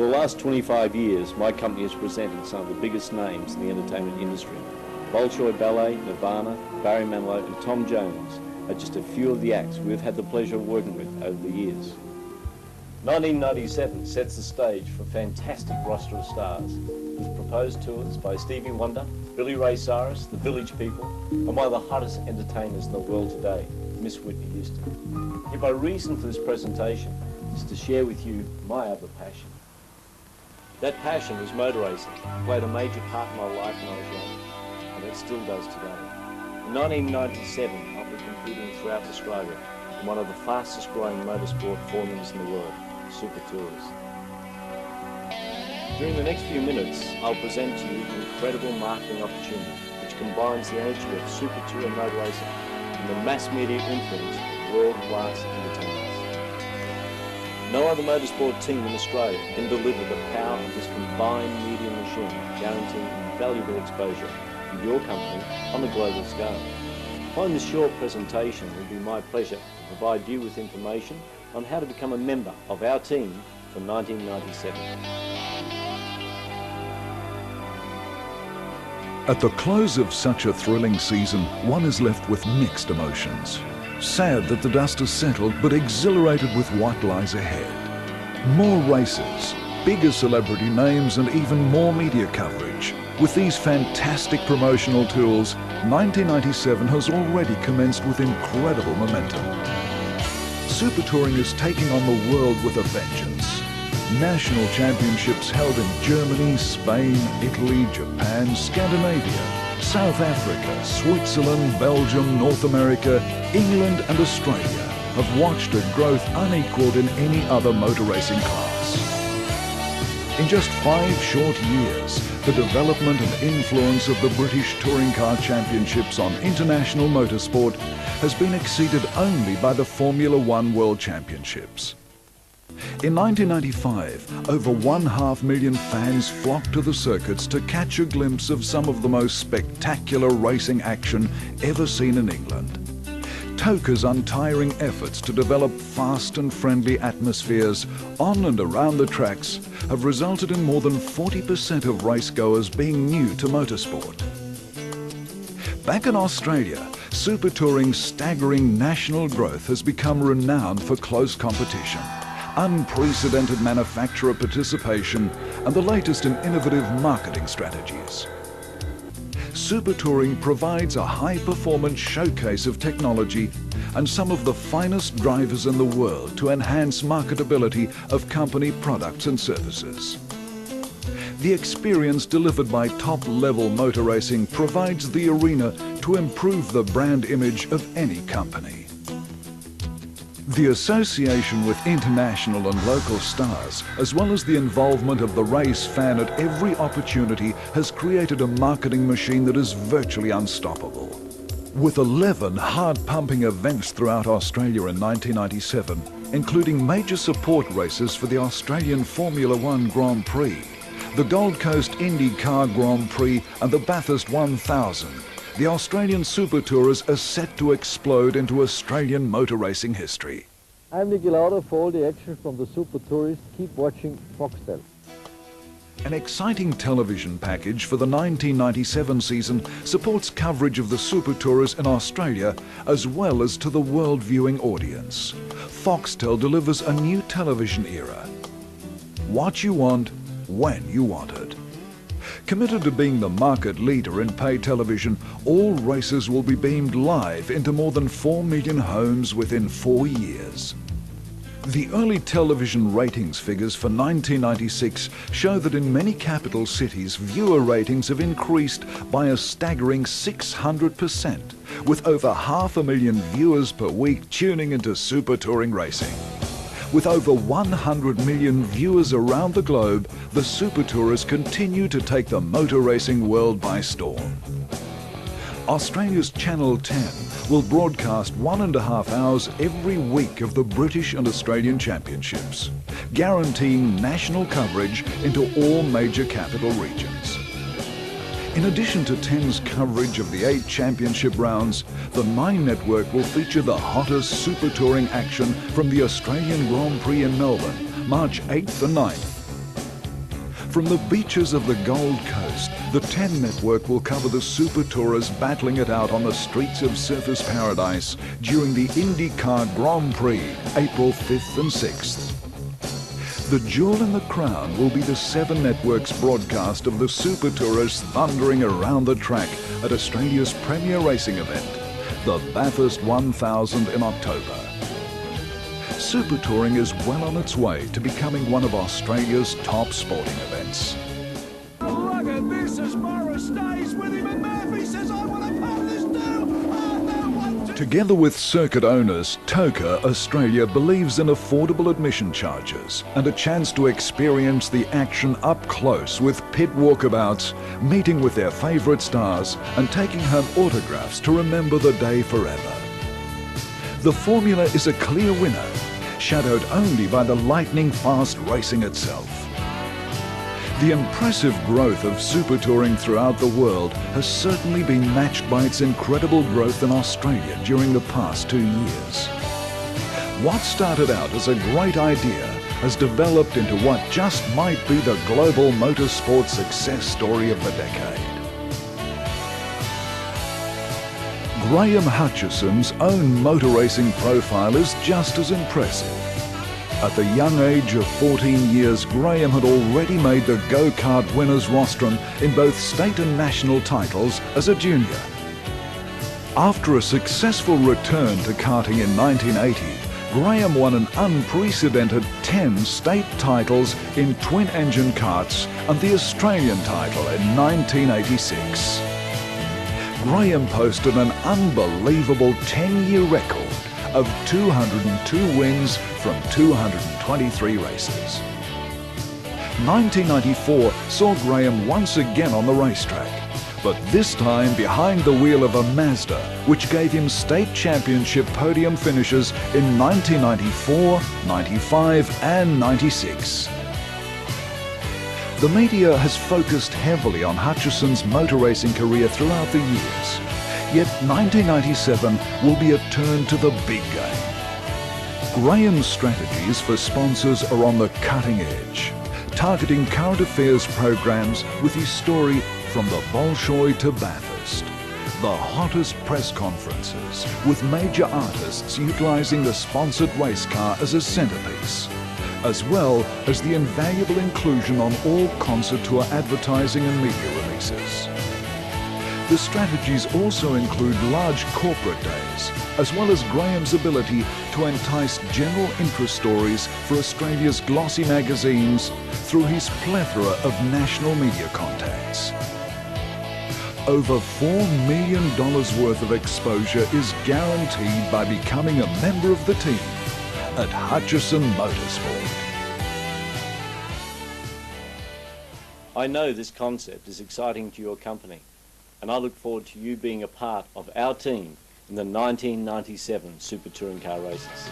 the last 25 years, my company has presented some of the biggest names in the entertainment industry. Bolshoi Ballet, Nirvana, Barry Manilow and Tom Jones are just a few of the acts we've had the pleasure of working with over the years. 1997 sets the stage for a fantastic roster of stars with proposed tours by Stevie Wonder, Billy Ray Cyrus, the Village People, and one of the hottest entertainers in the world today, Miss Whitney Houston. Yet my reason for this presentation is to share with you my other passion. That passion is motor racing. It played a major part in my life when I was young, and it still does today. In 1997, I'll be competing throughout Australia in one of the fastest growing motorsport formulas in the world, Super Tours. During the next few minutes, I'll present to you an incredible marketing opportunity which combines the energy of Super Tour motor racing and the mass media influence of world-class entertainers. No other motorsport team in Australia can deliver the power of this combined media machine, guaranteeing invaluable exposure for your company on a global scale. Following this short presentation, it will be my pleasure to provide you with information on how to become a member of our team for 1997. At the close of such a thrilling season, one is left with mixed emotions. Sad that the dust has settled, but exhilarated with what lies ahead. More races, bigger celebrity names, and even more media coverage. With these fantastic promotional tools, 1997 has already commenced with incredible momentum. Super Touring is taking on the world with a vengeance. National championships held in Germany, Spain, Italy, Japan, Scandinavia, South Africa, Switzerland, Belgium, North America, England and Australia have watched a growth unequalled in any other motor racing class. In just 5 short years, the development and influence of the British Touring Car Championships on international motorsport has been exceeded only by the Formula One World Championships. In 1995, over 1.5 million fans flocked to the circuits to catch a glimpse of some of the most spectacular racing action ever seen in England. TOCA's untiring efforts to develop fast and friendly atmospheres on and around the tracks have resulted in more than 40% of racegoers being new to motorsport. Back in Australia, Super Touring's staggering national growth has become renowned for close competition, unprecedented manufacturer participation, and the latest in innovative marketing strategies. Super Touring provides a high-performance showcase of technology and some of the finest drivers in the world to enhance marketability of company products and services. The experience delivered by top-level motor racing provides the arena to improve the brand image of any company. The association with international and local stars, as well as the involvement of the race fan at every opportunity, has created a marketing machine that is virtually unstoppable. With 11 hard-pumping events throughout Australia in 1997, including major support races for the Australian Formula One Grand Prix, the Gold Coast IndyCar Grand Prix and the Bathurst 1000, the Australian Super Tourers are set to explode into Australian motor racing history. I'm Niki Lauda. For all the action from the Super Tourists, keep watching Foxtel. An exciting television package for the 1997 season supports coverage of the Super Tourers in Australia as well as to the world viewing audience. Foxtel delivers a new television era. What you want, when you want it. Committed to being the market leader in pay television, all races will be beamed live into more than 4 million homes within 4 years. The early television ratings figures for 1996 show that in many capital cities, viewer ratings have increased by a staggering 600%, with over 500,000 viewers per week tuning into Super Touring racing. With over 100 million viewers around the globe, the Super Tourers continue to take the motor racing world by storm. Australia's Channel 10 will broadcast 1.5 hours every week of the British and Australian Championships, guaranteeing national coverage into all major capital regions. In addition to 10's coverage of the 8 championship rounds, the 9 network will feature the hottest Super Touring action from the Australian Grand Prix in Melbourne, March 8th and 9th. From the beaches of the Gold Coast, the 10 network will cover the super tourers battling it out on the streets of Surfers Paradise during the IndyCar Grand Prix, April 5th and 6th. The jewel in the crown will be the 7 networks broadcast of the super tourers thundering around the track at Australia's premier racing event, the Bathurst 1000 in October. Super touring is well on its way to becoming one of Australia's top sporting events. Look at this as Morris stays with him and Murphy says, I want to part this deal. Oh, no one to... Together with circuit owners, TOCA Australia believes in affordable admission charges and a chance to experience the action up close with pit walkabouts, meeting with their favourite stars and taking home autographs to remember the day forever. The formula is a clear winner, shadowed only by the lightning-fast racing itself. The impressive growth of super touring throughout the world has certainly been matched by its incredible growth in Australia during the past 2 years. What started out as a great idea has developed into what just might be the global motorsport success story of the decade. Graham Hutchison's own motor racing profile is just as impressive. At the young age of 14 years, Graham had already made the go-kart winners rostrum in both state and national titles as a junior. After a successful return to karting in 1980, Graham won an unprecedented 10 state titles in twin-engine karts and the Australian title in 1986. Graham posted an unbelievable 10-year record of 202 wins from 223 races. 1994 saw Graham once again on the racetrack, but this time behind the wheel of a Mazda, which gave him state championship podium finishes in 1994, 95 and 96. The media has focused heavily on Hutchison's motor racing career throughout the years, yet 1997 will be a turn to the big game. Graham's strategies for sponsors are on the cutting edge, targeting current affairs programs with his story from the Bolshoi to Bathurst, the hottest press conferences with major artists utilising the sponsored race car as a centrepiece, as well as the invaluable inclusion on all concert tour advertising and media releases. The strategies also include large corporate days, as well as Graham's ability to entice general interest stories for Australia's glossy magazines through his plethora of national media contacts. Over $4 million worth of exposure is guaranteed by becoming a member of the team at Hutchison Motorsport. I know this concept is exciting to your company, and I look forward to you being a part of our team in the 1997 Super Touring Car Races.